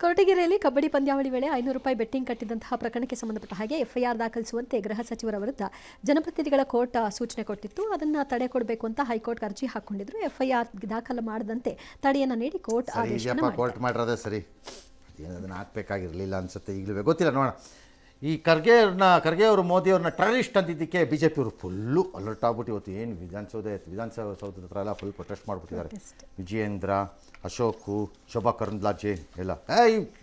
ಕೊರಟಗೆರೆಯಲ್ಲಿ ಕಬಡ್ಡಿ ಪಂದ್ಯಾವಳಿ ವೇಳೆ 500 ರೂಪಾಯಿ ಬೆಟ್ಟಿಂಗ್ ಕಟ್ಟಿದಂತಹ ಪ್ರಕರಣಕ್ಕೆ ಸಂಬಂಧಪಟ್ಟ ಹಾಗೆ ಎಫ್ಐಆರ್ ದಾಖಲಿಸುವಂತೆ ಗೃಹ ಸಚಿವರ ವಿರುದ್ಧ ಜನಪ್ರತಿನಿಧಿಗಳ ಕೋರ್ಟ್ ಸೂಚನೆ ಕೊಟ್ಟಿತ್ತು. ಅದನ್ನು ತಡೆ ಕೊಡಬೇಕು ಅಂತ ಹೈಕೋರ್ಟ್ ಅರ್ಜಿ ಹಾಕೊಂಡಿದ್ರು. ಎಫ್ಐಆರ್ ದಾಖಲು ಮಾಡದಂತೆ ತಡೆಯನ್ನು ನೀಡಿ ಕೋರ್ಟ್ ಆದೇಶ ಕೋರ್ಟ್ ಮಾಡಿರೋದೇ ಸರಿ. ಅದನ್ನು ಹಾಕಬೇಕಾಗಿರಲಿಲ್ಲ ಅನ್ಸುತ್ತೆ. ಈಗಲೂ ಗೊತ್ತಿಲ್ಲ ನೋಡೋಣ. ಈ ಖರ್ಗೆ ಅವರು ಮೋದಿಯವ್ರನ್ನ ಟೆರರಿಸ್ಟ್ ಅಂತಿದ್ದಕ್ಕೆ ಬಿ ಜೆ ಪಿಯವರು ಫುಲ್ಲು ಅಲರ್ಟ್ ಆಗ್ಬಿಟ್ಟು ಇವತ್ತು ಏನು ವಿಧಾನಸೌಧದ ಹತ್ರ ಎಲ್ಲ ಫುಲ್ ಪ್ರೊಟೆಸ್ಟ್ ಮಾಡಿಬಿಟ್ಟಿದ್ದಾರೆ. ವಿಜಯೇಂದ್ರ, ಅಶೋಕು, ಶೋಭಾ ಕರಂದ್ಲಾಜೆ ಎಲ್ಲ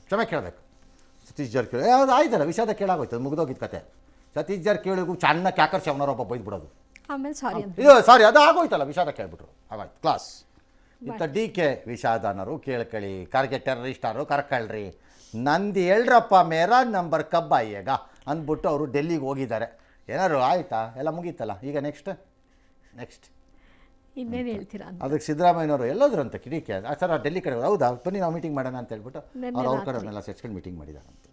ಕ್ಷಮೆ ಕೇಳಬೇಕು. ಸತೀಶ್ ಜಾರಕಿಹೊಳಿ ಅದು ಆಯ್ತಲ್ಲ, ವಿಷಾದ ಕೇಳಾಗೋಯ್ತು, ಮುಗಿದೋಗಿದ್ದು ಕತೆ. ಸತೀಶ್ ಜಾರಕಿಹೊಳಿಗೂ ಚೆನ್ನಾಗಿ ಕ್ಯಾಕರ್ಸ್ ಅವನವರೊಬ್ಬ ಬೈದ್ಬಿಡೋದು. ಆಮೇಲೆ ಸಾರಿ ಇದು ಸಾರಿ ಅದು ಆಗೋಯ್ತಲ್ಲ, ವಿಷಾದ ಕೇಳ್ಬಿಟ್ರು ಆಗಾಯ್ತು ಕ್ಲಾಸ್. ಇತ್ತ ಡಿ ಕೆ ವಿಷಾದನರು ಕೇಳ್ಕೊಳ್ಳಿ, ಖರ್ಗೆ ಟೆರರಿಸ್ಟಾರು ಕರ್ಕಳ್ರಿ, ನಂದು ಹೇಳ್ರಪ್ಪ ಮೇರಾ ನಂಬರ್ ಕಬ್ಬಾಯಿಗ ಅಂದ್ಬಿಟ್ಟು ಅವರು ಡೆಲ್ಲಿಗೆ ಹೋಗಿದ್ದಾರೆ. ಏನಾರು ಆಯಿತಾ, ಎಲ್ಲ ಮುಗೀತಲ್ಲ. ಈಗ ನೆಕ್ಸ್ಟ್ ಇನ್ನೇನು ಹೇಳ್ತೀರಾ? ಅದಕ್ಕೆ ಸಿದ್ದರಾಮಯ್ಯನವರು ಎಲ್ಲೋದ್ರಂತೆ ಕಿಡಿಕೆ ಸರ್ ಡೆಲ್ಲಿ ಕಡೆ. ಹೌದಾ, ಬನ್ನಿ ನಾವು ಮೀಟಿಂಗ್ ಮಾಡೋಣ ಅಂತ ಹೇಳ್ಬಿಟ್ಟು ಅವ್ರ ಕಡೆಯವ್ರನ್ನೆಲ್ಲ ಸೇರ್ಸ್ಕೊಂಡು ಮೀಟಿಂಗ್ ಮಾಡಿದಾರಂತೆ.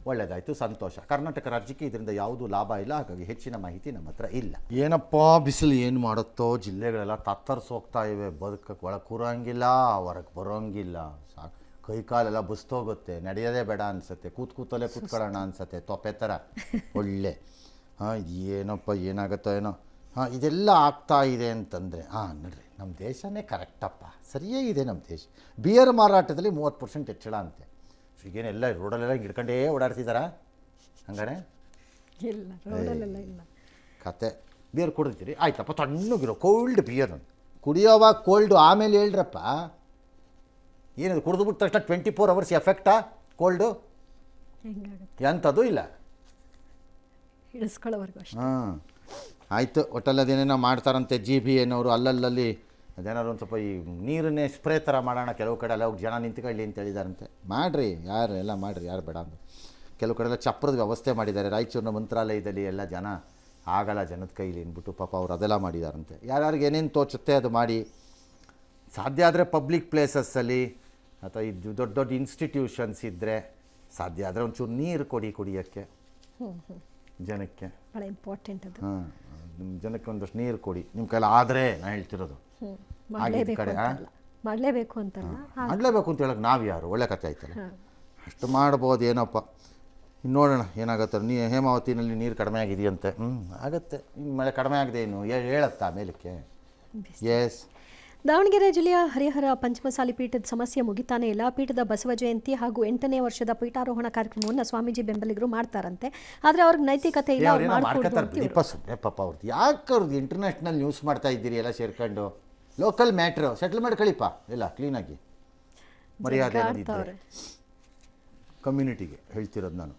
ಒಳ್ಳೇದಾಯಿತು, ಸಂತೋಷ. ಕರ್ನಾಟಕ ರಾಜ್ಯಕ್ಕೆ ಇದರಿಂದ ಯಾವುದೂ ಲಾಭ ಇಲ್ಲ, ಹಾಗಾಗಿ ಹೆಚ್ಚಿನ ಮಾಹಿತಿ ನಮ್ಮ ಹತ್ರ ಇಲ್ಲ. ಏನಪ್ಪ ಬಿಸಿಲು ಏನು ಮಾಡುತ್ತೋ, ಜಿಲ್ಲೆಗಳೆಲ್ಲ ತತ್ತರಿಸಿ ಹೋಗ್ತಾ ಇವೆ. ಬದುಕಕ್ಕೆ ಒಳಗೆ ಕೂರಂಗಿಲ್ಲ, ಹೊರಗೆ ಬರೋಂಗಿಲ್ಲ. ಸಾಕು, ಕೈಕಾಲೆಲ್ಲ ಬಸ್ತೋಗುತ್ತೆ, ನಡೆಯೋದೇ ಬೇಡ ಅನಿಸುತ್ತೆ, ಕೂತಲ್ಲೇ ಕೂತ್ಕೊಳ್ಳೋಣ ಅನಿಸುತ್ತೆ, ತೊಪ್ಪೆ ಥರ ಒಳ್ಳೆ. ಏನಪ್ಪ ಏನಾಗುತ್ತೋ ಏನೋ. ಇದೆಲ್ಲ ಆಗ್ತಾ ಇದೆ ಅಂತಂದರೆ ನೋಡ್ರಿ, ನಮ್ಮ ದೇಶನೇ ಕರೆಕ್ಟಪ್ಪ, ಸರಿಯೇ ಇದೆ ನಮ್ಮ ದೇಶ. ಬಿಯರ್ ಮಾರಾಟದಲ್ಲಿ 30% ಹೆಚ್ಚಳ ಅಂತೆ. ಈಗೇನೆಲ್ಲ ರೋಡಲ್ಲೆಲ್ಲ ಹಿಡ್ಕೊಂಡೇ ಓಡಾಡ್ತಿದ್ದಾರಾ? ಹಂಗಾರೆ ಇಲ್ಲ ಕತೆ. ಬಿಯರ್ ಕುಡಿತೀರಿ, ಆಯ್ತಪ್ಪ, ತಣ್ಣಗಿರೋ ಕೋಲ್ಡ್ ಬಿಯರ್ ಕುಡಿಯೋವಾಗ ಕೋಲ್ಡು, ಆಮೇಲೆ ಹೇಳ್ರಪ್ಪ ಏನದು ಕುಡಿದ್ಬಿಟ್ಟು ತಕ್ಷಣ 24 hours ಎಫೆಕ್ಟಾ ಕೋಲ್ಡು? ಎಂಥದ್ದು ಇಲ್ಲ, ಹಿಡಿಸ್ಕೊಳ್ಳೋವರೆಗೂ. ಆಯಿತು. ಒಟ್ಟಲ್ಲದೇನೇನೋ ಮಾಡ್ತಾರಂತೆ GBA ಏನವರು ಅಲ್ಲಲ್ಲಿ ಅದೇನಾದ್ರು ಒಂದು ಸ್ವಲ್ಪ ಈ ನೀರನ್ನೇ ಸ್ಪ್ರೇ ಥರ ಮಾಡೋಣ ಕೆಲವು ಕಡೆ ಎಲ್ಲ ಹೋಗಿ ಜನ ನಿಂತ್ಕೊಳ್ಳಿ ಅಂತ ಹೇಳಿದಾರಂತೆ. ಮಾಡಿರಿ, ಯಾರು ಎಲ್ಲ ಮಾಡಿರಿ, ಯಾರು ಬೇಡ ಅಂದು. ಕೆಲವು ಕಡೆ ಎಲ್ಲ ಚಪ್ರದ ವ್ಯವಸ್ಥೆ ಮಾಡಿದ್ದಾರೆ. ರಾಯಚೂರಿನ ಮಂತ್ರಾಲಯದಲ್ಲಿ ಎಲ್ಲ ಜನ ಆಗಲ್ಲ ಜನದ ಕೈಲಿ ಅಂದ್ಬಿಟ್ಟು ಪಾಪ ಅವ್ರು ಅದೆಲ್ಲ ಮಾಡಿದಾರಂತೆ. ಯಾರ್ಯಾರಿಗೆ ಏನೇನು ತೋಚುತ್ತೆ ಅದು ಮಾಡಿ. ಸಾಧ್ಯ ಆದರೆ ಪಬ್ಲಿಕ್ ಪ್ಲೇಸಸ್ಸಲ್ಲಿ ಅಥವಾ ಇದು ದೊಡ್ಡ ದೊಡ್ಡ ಇನ್ಸ್ಟಿಟ್ಯೂಷನ್ಸ್ ಇದ್ದರೆ ಸಾಧ್ಯ ಆದರೆ ಒಂಚೂರು ನೀರು ಕುಡಿಯೋಕ್ಕೆ ಜನಕ್ಕೆ ಭಾಳ ಇಂಪಾರ್ಟೆಂಟ್ ಅದು. ನಿಮ್ಮ ಜನಕ್ಕೆ ಒಂದಷ್ಟು ನೀರು ಕೊಡಿ ನಿಮ್ಮ ಕೈಲಿ. ಆದರೆ ನಾನು ಹೇಳ್ತಿರೋದು ಕಡೆ ಮಾಡಲೇಬೇಕು ಅಂತ ಹೇಳೋಕೆ ನಾವು ಯಾರು? ಒಳ್ಳೆ ಕಥೆ ಆಯ್ತಲ್ಲ, ಅಷ್ಟು ಮಾಡ್ಬೋದು ಏನಪ್ಪ. ನೋಡೋಣ ಏನಾಗುತ್ತೆ. ಹೇಮಾವತಿನಲ್ಲಿ ನೀರು ಕಡಿಮೆ ಆಗಿದೆಯಂತೆ. ಆಗುತ್ತೆ, ಮಳೆ ಕಡಿಮೆ ಆಗಿದೆ, ಇನ್ನು ಹೇಳತ್ತಾ ಮೇಲಕ್ಕೆ. ಎಸ್. ದಾವಣಗೆರೆ ಜಿಲ್ಲೆಯ ಹರಿಹರ ಪಂಚಮಸಾಲಿ ಪೀಠದ ಸಮಸ್ಯೆ ಮುಗಿತಾನೇ ಇಲ್ಲ. ಪೀಠದ ಬಸವ ಜಯಂತಿ ಹಾಗೂ 8ನೇ ವರ್ಷದ ಪೀಠಾರೋಹಣ ಕಾರ್ಯಕ್ರಮವನ್ನು ಸ್ವಾಮೀಜಿ ಬೆಂಬಲಿಗರು ಮಾಡ್ತಾರಂತೆ. ಆದರೆ ಅವ್ರಿಗೆ ನೈತಿಕತೆ ಇಲ್ಲ. ಪಾಪ ಅವ್ರದ್ದು ಯಾಕೆ ಅವ್ರದ್ದು ಇಂಟರ್ನ್ಯಾಷನಲ್ ನ್ಯೂಸ್ ಮಾಡ್ತಾ ಇದ್ದೀರಿ ಎಲ್ಲ ಸೇರ್ಕೊಂಡು? ಲೋಕಲ್ ಮ್ಯಾಟ್ರು ಸೆಟ್ಲ್ ಮಾಡ್ಕೊಳ್ಳಿಪ್ಪ ಎಲ್ಲ ಕ್ಲೀನಾಗಿ. ಮರ್ಯಾದೆ ಕಮ್ಯುನಿಟಿಗೆ ಹೇಳ್ತಿರೋದು ನಾನು.